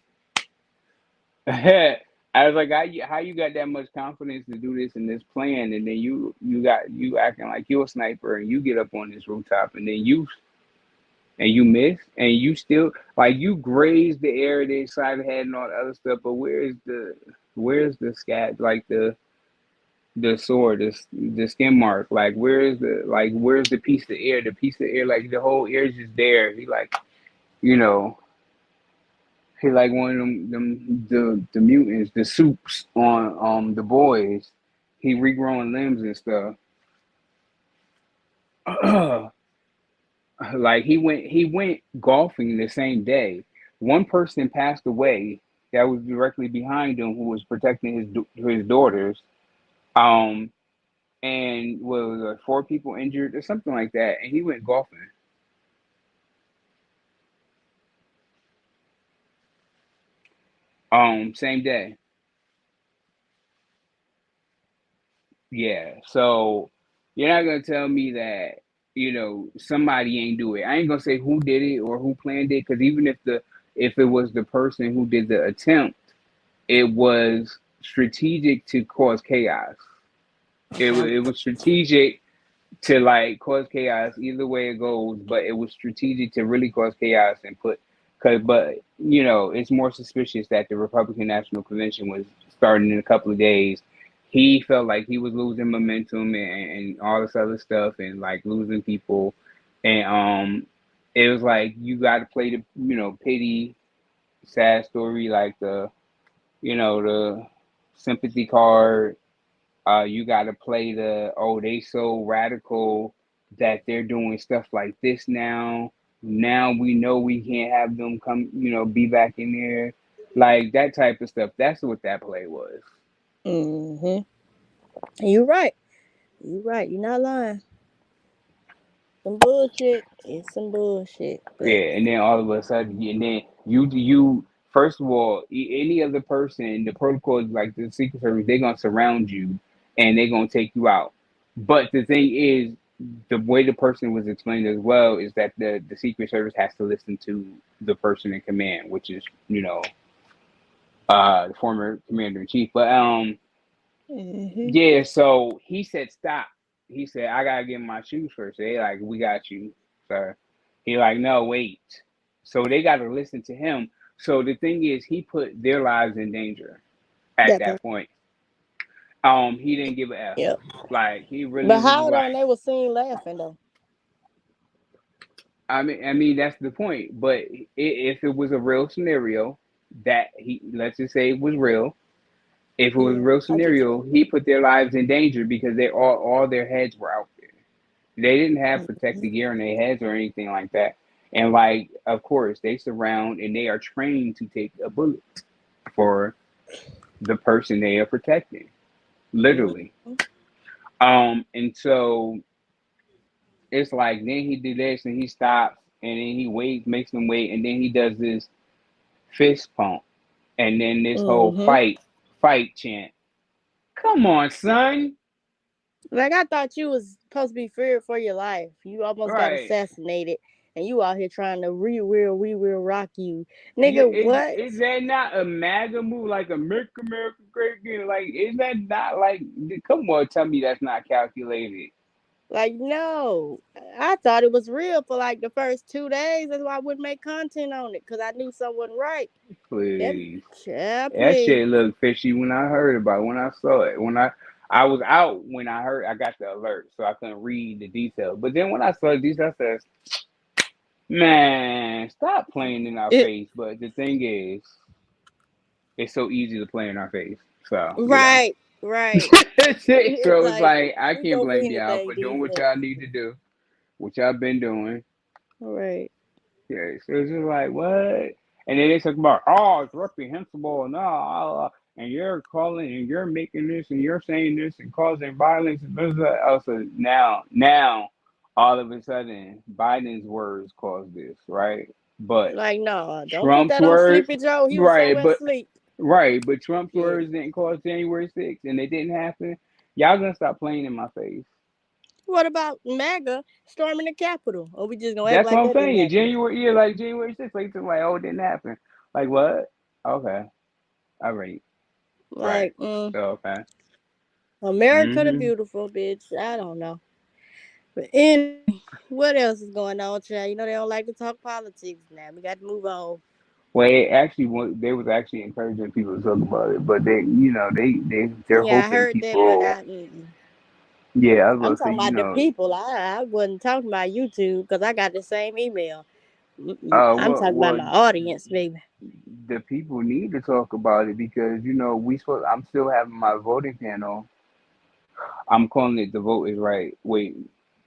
I was like, how you got that much confidence to do this in this plan, and then you acting like you're a sniper, and you get up on this rooftop, and then you miss, and you still like you graze the air, the side of the head, and all the other stuff. But where's the scat, like the sword, the skin mark? Like where's the piece of air? The piece of air, like the whole air is just there. You know, he like one of the mutants, the soups on the boys. He regrowing limbs and stuff. Like he went golfing the same day. One person passed away that was directly behind him, who was protecting his daughters. Um, and what was it, 4 people injured or something like that, and he went golfing. Same day. Yeah. So you're not gonna tell me that somebody ain't do it. I ain't gonna say who did it or who planned it, because even if it was the person who did the attempt, it was strategic to cause chaos. It was strategic to like cause chaos either way it goes, but it was strategic to really cause chaos and but it's more suspicious that the Republican National Convention was starting in a couple of days. He felt like he was losing momentum and all this other stuff, and like losing people, and it was like you got to play the pity sad story, like the sympathy card. You got to play they so radical that they're doing stuff like this now. Now we know we can't have them come, be back in there, like that type of stuff. That's what that play was. Mm-hmm. You're right. You're right. You're not lying. Some bullshit is some bullshit, but Yeah, and then all of a sudden, and then you first of all, any other person, the protocol is like the Secret Service, they're gonna surround you and they're gonna take you out. But the thing is, the way the person was explained as well is that the Secret Service has to listen to the person in command, which is the former commander in chief. But hmm yeah, so he said stop. He said I gotta get my shoes first. They like we got you, sir. He like no wait. So they gotta listen to him. So the thing is, he put their lives in danger at definitely. that point. He didn't give a f. Yep. Like he really But was just how though? like, They were seen laughing though. I mean that's the point. But if it was a real scenario that let's just say it was real. If it was a Yeah, real I get scenario, he put their lives in danger because they all their heads were out there. They didn't have you. protective gear on their heads or anything like that. And like, of course, they surround and they are trained to take a bullet for the person they are protecting, literally. Mm-hmm. And so it's like then he did this and he stops and then he waits, makes them wait, and then he does this fist pump and then this whole Mm-hmm. fight chant. Come on, son. Like I thought you was supposed to be feared for your life. You almost got Right. assassinated, and you out here trying to we will rock you, Yeah, nigga. What? is that not a MAGA move, like a Make America Great Again? Like, is that not like? Come on, tell me that's not calculated. Like no, I thought it was real for like the first 2 days. That's why I wouldn't make content on it because I knew something wasn't right. That Please, yeah, that please. shit looked fishy when I heard about it, when I saw it. I was out when I got the alert, so I couldn't read the details. But then when I saw the details, I said, "Man, stop playing in our It, face." But the thing is, it's so easy to play in our face. So right, right. It's so it's like like I we can't go for blame y'all anything for doing these what days. y'all need to do, what y'all been doing. Right. Yeah, so it's just like what? And then they talk about it's reprehensible and and you're calling and you're making this and you're saying this and causing violence and blah, blah, blah. Also now all of a sudden Biden's words caused this, right? But Like no, don't put Trump's that on words, Sleepy Joe. He was right? somewhere But asleep. right, but Trump's Yeah. words didn't cause January 6th, and they didn't happen. Y'all gonna stop playing in my face. What about MAGA storming the Capitol? Or we just gonna act That's what like I'm that didn't saying. happen? January, yeah, like January 6th, like, oh, it didn't happen. Like, what? Okay. All right. Right. Like, Okay. America the Mm-hmm. beautiful, bitch. I don't know. But anyway, what else is going on, child? You know they don't like to talk politics now. We got to move on. Well, it actually, they was actually encouraging people to talk about it, but they're Yeah, I hoping heard that, but people. Yeah, I was I'm about to say, talking about the people. I wasn't talking about YouTube because I got the same email. I'm talking about well, my audience, baby. the people need to talk about it because I'm still having my voting panel. I'm calling it the vote is right. Wait,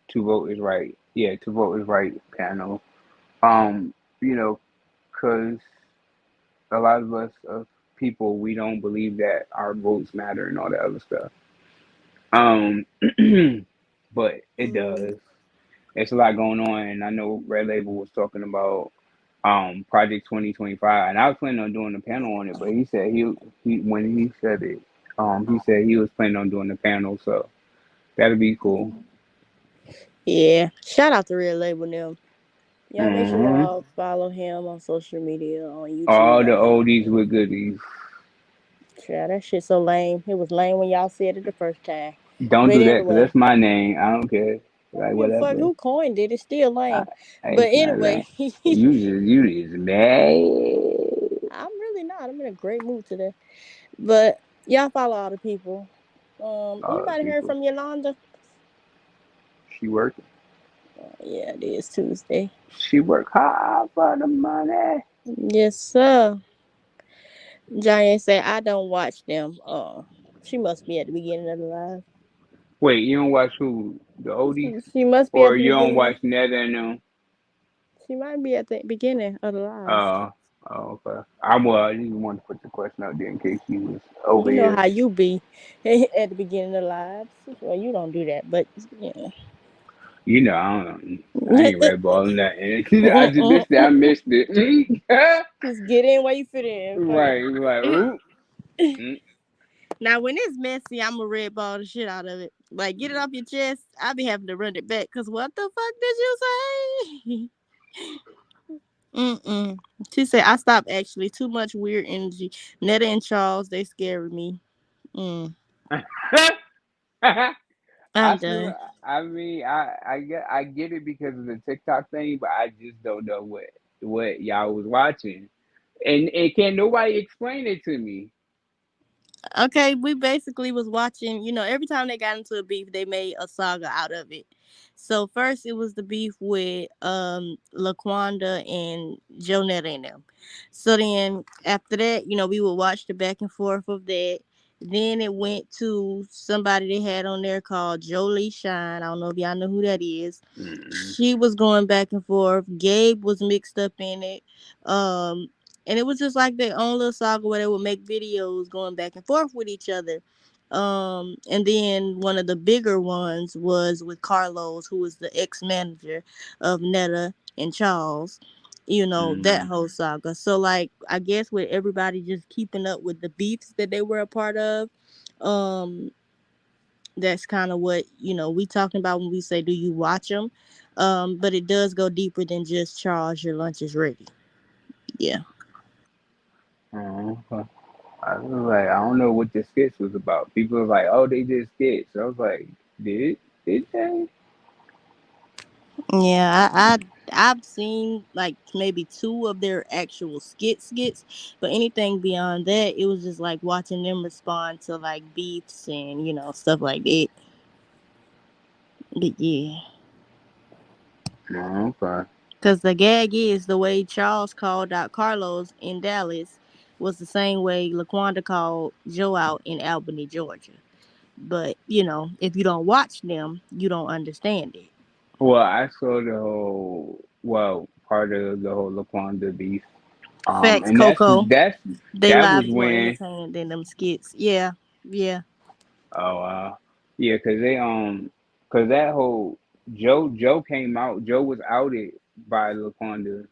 to vote is right. Yeah, to vote is right panel. Um, you know, because a lot of us people we don't believe that our votes matter and all that other stuff. Um, but it Mm, does. It's a lot going on, and I know Red Label was talking about Project 2025, and I was planning on doing a panel on it, but he said he when he said it, he said he was planning on doing the panel, so that'll be cool. yeah. Shout out to Real Label now. Y'all make sure Hmm. y'all follow him on social media on YouTube. All the I think. oldies with goodies. Child, that shit so lame. It was lame when y'all said it the first time. Don't But do that because anyway, that's my name. I don't care. I don't Like give a fuck whatever. who coined it. It's still I, lame. But it's not anyway, like you just mad. I'm really not. I'm in a great mood today. But y'all follow all the people. All the Anybody heard people. from Yolanda? She working. Yeah, it is Tuesday. She work hard for the money. Yes, sir. Giant say I don't watch them. She must be at the beginning of the live. Wait, you don't watch who the oldies, She must be at or the you don't beginning. watch Netta and them? She might be at the beginning of the live. Uh, oh, okay. I just wanted to put the question out there in case she was over You know here. how you be at the beginning of the lives. Well, you don't do that, but yeah. I ain't red balling that. I just missed it. I missed it. Just get in where you fit in, okay? Right, like ooh. Mm. Now, when it's messy, I'm a red ball the shit out of it. Like, get it off your chest. I be having to run it back. Cause what the fuck did you say? Mm-mm. She said I stopped actually. Too much weird energy. Netta and Charles, they scare me. Mm, I'm I feel. done. I mean, I get it because of the TikTok thing, but I just don't know what y'all was watching, and can nobody explain it to me? Okay, we basically was watching, every time they got into a beef, they made a saga out of it. So first it was the beef with Laquanda and Jonetta and them. So then after that, we would watch the back and forth of that. Then it went to somebody they had on there called Jolie Shine. I don't know if y'all know who that is. Mm. She was going back and forth. Gabe was mixed up in it. Um, and it was just like their own little saga where they would make videos going back and forth with each other. And then one of the bigger ones was with Carlos, who was the ex-manager of Netta and Charles. That Mm. whole saga. So like I guess with everybody just keeping up with the beefs that they were a part of, um, that's kind of what we talking about when we say do you watch them, but it does go deeper than just Charles, your lunch is ready. Yeah. Oh, okay. I was like, I don't know what the skits was about. People was like, oh, they did skits. I was like, did they? Yeah, I've seen like maybe two of their actual skits, but anything beyond that, it was just like watching them respond to like beefs and stuff like that. But yeah, Oh, okay. because the gag is the way Charles called out Carlos in Dallas was the same way Laquanda called Joe out in Albany, Georgia. But if you don't watch them, you don't understand it. Well, I saw the whole, well, part of the whole Laquanda beef. Facts, And that's Coco. that's They that was lives more when, entertaining than them skits. Yeah, yeah. oh, yeah, cause that whole Joe came out. Joe was outed by Laquanda.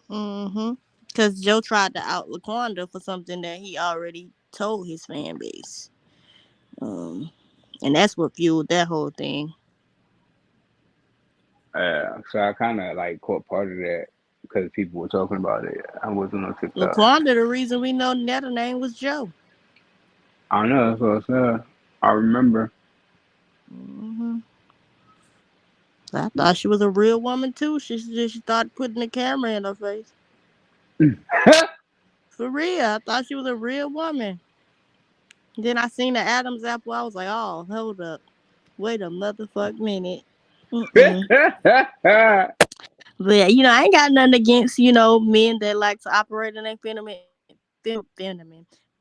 Mm-hmm. Because Joe tried to out Laquanda for something that he already told his fan base. And that's what fueled that whole thing. So I kind of like caught part of that because people were talking about it. I wasn't on TikTok. Laquanda, the reason we know Netta name was Joe. I don't know. That's what I said. I remember. Hmm. I thought she was a real woman too. She started putting the camera in her face. For real, I thought she was a real woman. Then I seen the Adams apple. I was like, oh, hold up, wait a motherfuck minute. Mm-mm. But I ain't got nothing against men that like to operate in their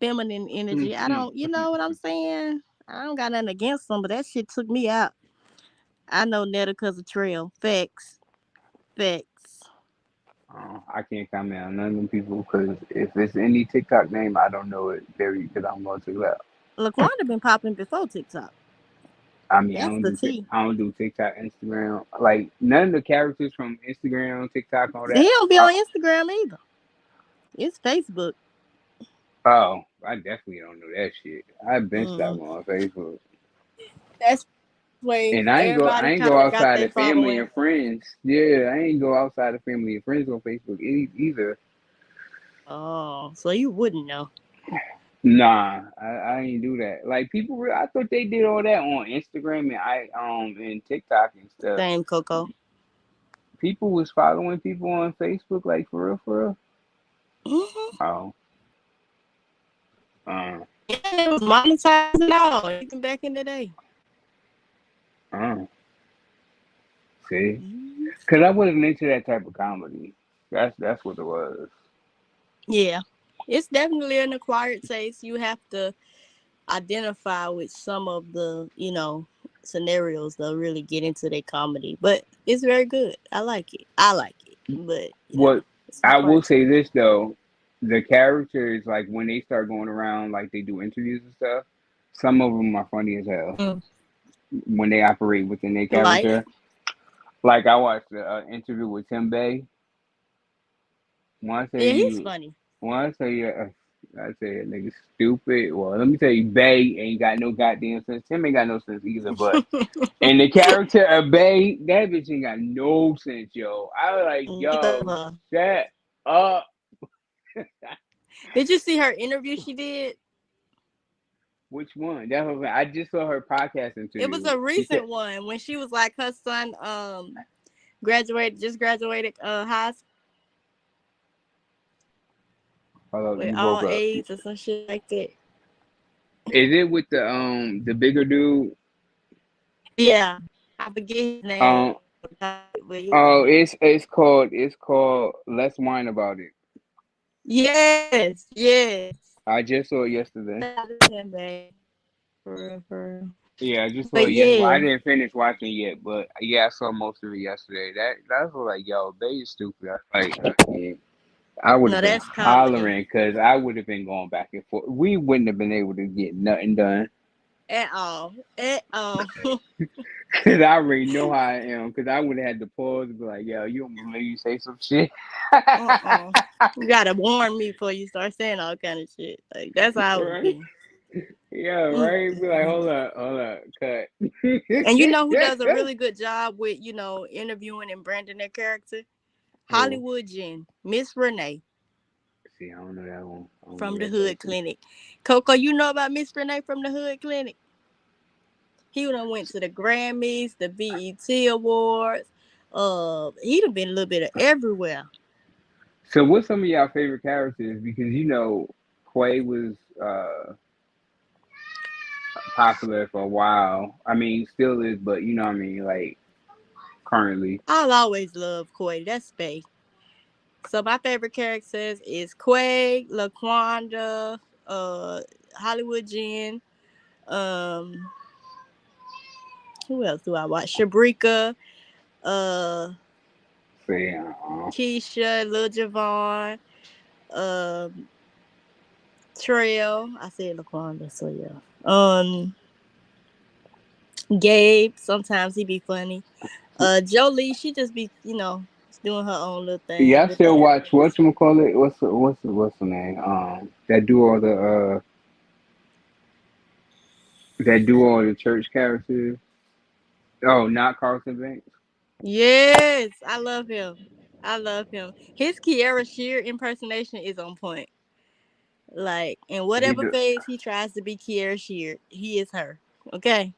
feminine energy. I don't, you know what I'm saying? I don't got nothing against them, but that shit took me out. I know Netta cause of Trail. Facts, facts. I can't comment on none of them people because if it's any TikTok name, I don't know it very because I'm going to that. Laquanda been popping before TikTok. I mean, That's the T. I don't do TikTok, Instagram. Like none of the characters from Instagram, TikTok, all He that. don't be on Instagram either. It's Facebook. I definitely don't know that shit. I've been stuck Mm. on Facebook, That's way and I everybody ain't kind go of got outside their of family following. and friends. Yeah, I ain't go outside of family and friends on Facebook either. Oh, so you wouldn't know. Nah, I ain't do that. Like people, I thought they did all that on Instagram and and TikTok and stuff. Same Coco. People was following people on Facebook, like for real, for real. Mm-hmm. Oh, uh, Yeah, it was monetized and all, even back in the day. uh. See, Mm-hmm. because I wasn't into that type of comedy. That's what it was. Yeah, it's definitely an acquired taste. You have to identify with some of the, scenarios that really get into their comedy. But it's very good. I like it. But, What it's an I will acquired say taste. this though, the characters like when they start going around, like they do interviews and stuff. Some of them are funny as hell Mm. when they operate within their Like, character. Like I watched the interview with Tim Bay. When I say yeah, he's you, funny. when I say a nigga stupid. Well, let me tell you, Bay ain't got no goddamn sense. Tim ain't got no sense either. But and the character of Bay, that bitch ain't got no sense, yo. I was like, Love yo, her. shut up. Did you see her interview she did? Which one? That was, I just saw her podcast It was interview. a She said, recent one when she was like her son graduated high school "Hold up, with you all broke up." A's or some shit like that. Is it with the bigger dude? Yeah, I forget his name, Um, but yeah. oh, it's called Let's Whine About It. Yes, yes. I just saw it yesterday. Shout out to him, babe. For real, for real. Yeah, I just saw But it yesterday. Well, I yeah, didn't finish watching it yet, but yeah, I saw most of it yesterday. That's what like, yo, they is stupid. I would have no, been that's comedy hollering because I would have been going back and forth. We wouldn't have been able to get nothing done at all, at all. because I already know how I am. Because I would have had to pause and be like, yo, you don't believe you say some shit. Uh-uh. You gotta warn me before you start saying all kind of shit. Like that's how I would Right? be. Yeah, right. Be like, Mm-mm. hold up, cut. And you know who does a really good job with interviewing and branding their character? Who? Hollywood Jen, Miss Renee See, I don't know that one. I don't from know the that Hood person. Clinic. Coco, you know about Miss Renee from the Hood Clinic? He done went to the Grammys, the BET Awards. He done been a little bit of everywhere. So, what's some of y'all favorite characters? Because Quay was popular for a while. I mean, still is, but you know what I mean, like currently. I'll always love Quay. That's Faye. So my favorite characters is Quay, Laquanda, Hollywood Jen. Um, who else do I watch? Shabrika, uh, Say, Keisha, Lil Javon, um, Trail. I said Laquanda, so yeah. Gabe. Sometimes he be funny. Jolie, she just be doing her own little thing yeah, I with the still watch animals. whatchamacallit. What's the name? That do all the that do all the church characters. Oh, not Carlton Banks. Yes, I love him. I love him. His Kiara Shear impersonation is on point. Like in He whatever do. phase he tries to be Kiara Shear, he is her. Okay.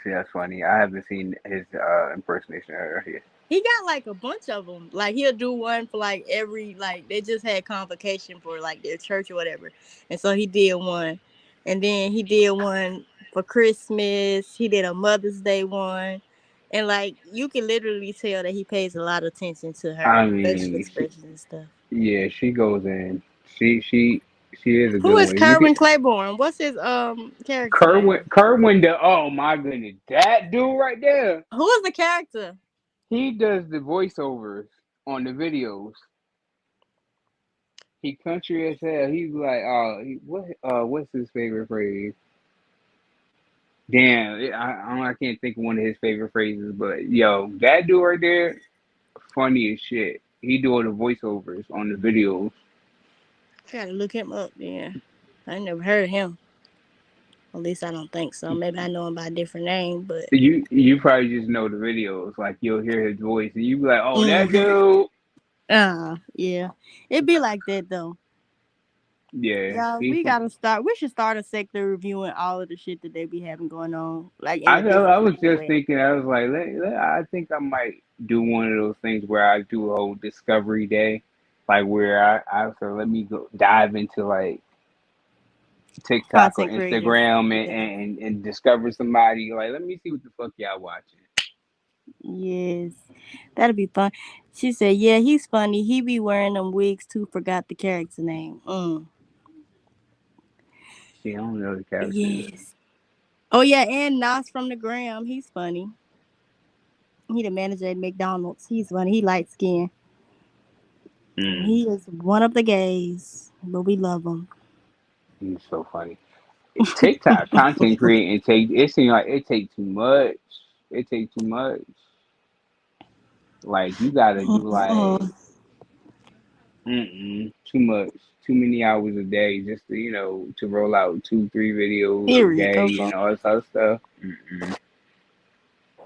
See, that's funny. I haven't seen his impersonation of her here. He got like a bunch of them. Like he'll do one for like every like they just had convocation for like their church or whatever, and so he did one, and then he did one for Christmas. He did a Mother's Day one, and like you can literally tell that he pays a lot of attention to her I facial mean, expressions and stuff. yeah, she goes in. She she she is a Who good is one. You can Kerwin Claiborne? What's his character Kerwin name? Kerwin the oh my goodness, that dude right there. Who is the character? He does the voiceovers on the videos. He country as hell. He's like, what's his favorite phrase? Damn, I can't think of one of his favorite phrases, but yo, that dude right there, funny as shit. He do all the voiceovers on the videos. I gotta look him up. Yeah, I never heard of him. At least I don't think so. Maybe I know him by a different name, but You probably just know the videos. Like you'll hear his voice and you be like, oh, that mm-hmm. dude. Yeah. It'd be like that though. Yeah, Yeah, he we from. gotta start. We should start a sector reviewing all of the shit that they be having going on, like in I a know. I different was kind of just way. thinking. I was like, I think I might do one of those things where I do a whole discovery day, like where I so let me go dive into like TikTok or Content creators. Instagram Yeah. and discover somebody. Like, let me see what the fuck y'all watching. Yes. That'd be fun. She said, yeah, he's funny. He be wearing them wigs too. Forgot the character name. See, I don't know the characters. Yes. Oh yeah, and Nas from the Gram. He's funny. He the manager at McDonald's. He's funny. He light skinned. Mm, He is one of the gays, but we love him. he's so funny. TikTok content creating take it seems like it take too much. It take too much. Like you gotta do like too much, too many hours a day just to to roll out 2 3 videos a Period, day Coco. and all this other stuff. Mm-mm.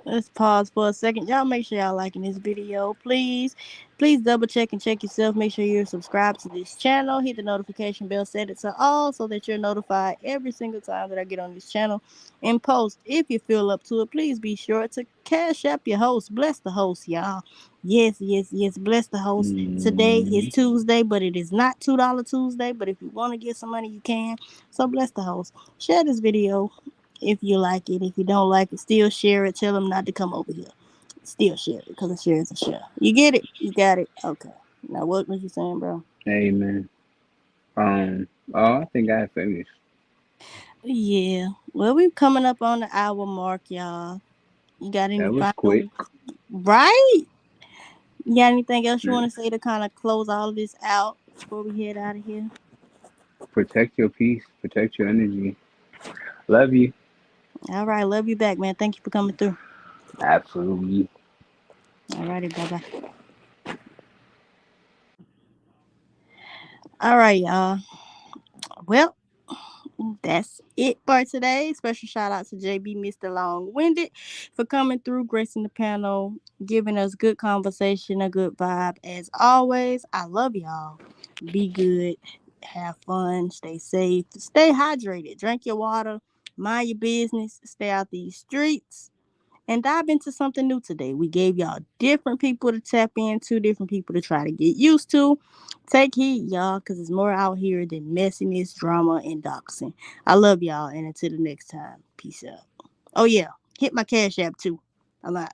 Let's pause for a second. Y'all make sure y'all liking this video, please. Please double check and check yourself. Make sure you're subscribed to this channel. Hit the notification bell, set it to all so that you're notified every single time that I get on this channel and post. If you feel up to it, please be sure to cash up your host. Bless the host, y'all. Yes, yes, yes. Bless the host. Today is Mm-hmm. Tuesday, but it is not $2 Tuesday. But if you want to get some money, you can. So bless the host. Share this video if you like it. If you don't like it, still share it. Tell them not to come over here. Still share it because a share is a share. You get it? You got it? Okay. Now, what was you saying, bro? Amen. Oh, I think I finished. Yeah. Well, we coming up on the hour mark, y'all. You got any That was final? quick. Right? You got anything else you Mm. want to say to kind of close all of this out before we head out of here? Protect your peace. Protect your energy. Love you. All right. Love you back, man. Thank you for coming through. Absolutely. All righty. Bye bye. All right, y'all. Well, that's it for today. Special shout out to JB Mr. Long Winded for coming through, gracing the panel, giving us good conversation, a good vibe. As always, I love y'all. Be good, have fun, stay safe, stay hydrated, drink your water, mind your business, stay out these streets and dive into something new today. We gave y'all different people to tap into, different people to try to get used to. Take heed, y'all, because there's more out here than messiness, drama, and doxing. I love y'all, and until the next time, peace out. Oh, yeah, hit my Cash App too. I'm out.